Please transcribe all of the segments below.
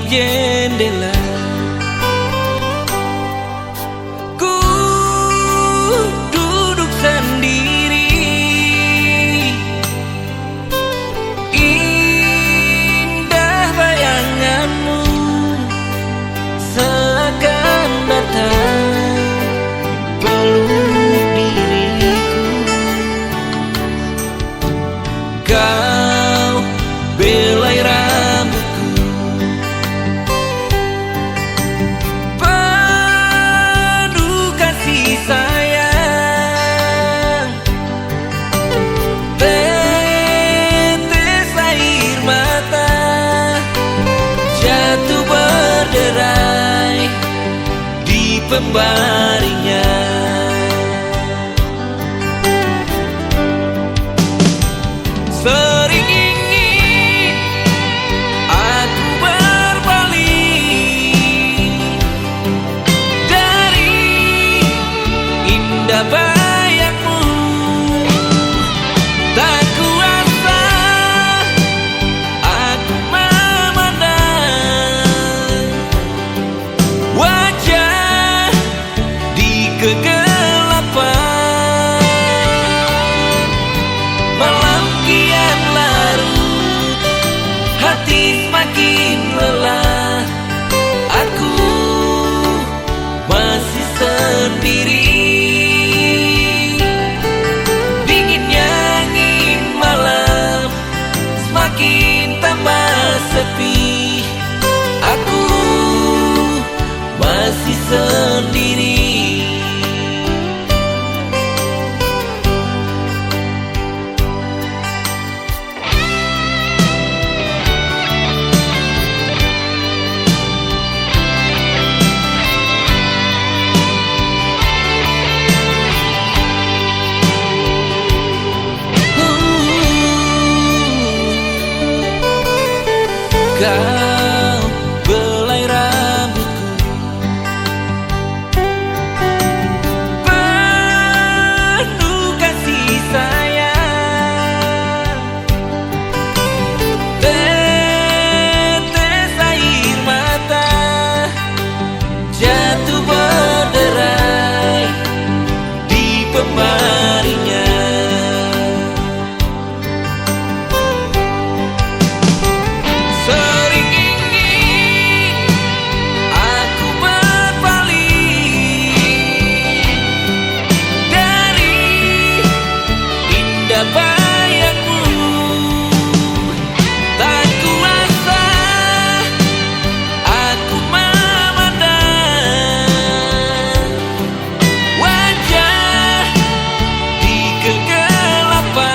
jendela. Ku duduk sendiri, indah bayanganmu seakan datang peluk diriku. Kau belai rambutku, penuh kasih sayang, tetes air mata jatuh berderai di pembaringnya. Sering ingin aku berpaling dari indah bayangmu, tak kuasa aku memandang wajah di kegelapan. Malam kian larut, hati semakin lelah, aku masih sendiri. Dinginnya angin malam semakin tambah sepi, aku masih sendiri. Kau belai rambutku, penuh kasih sayang, tetes air mata jatuh berderai di pembaringnya. Sering ingin aku berpaling dari indah bayangmu, tak kuasa aku memandang wajah di kegelapan.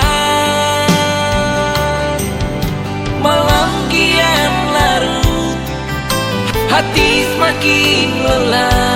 Malam kian larut, hati semakin lelah,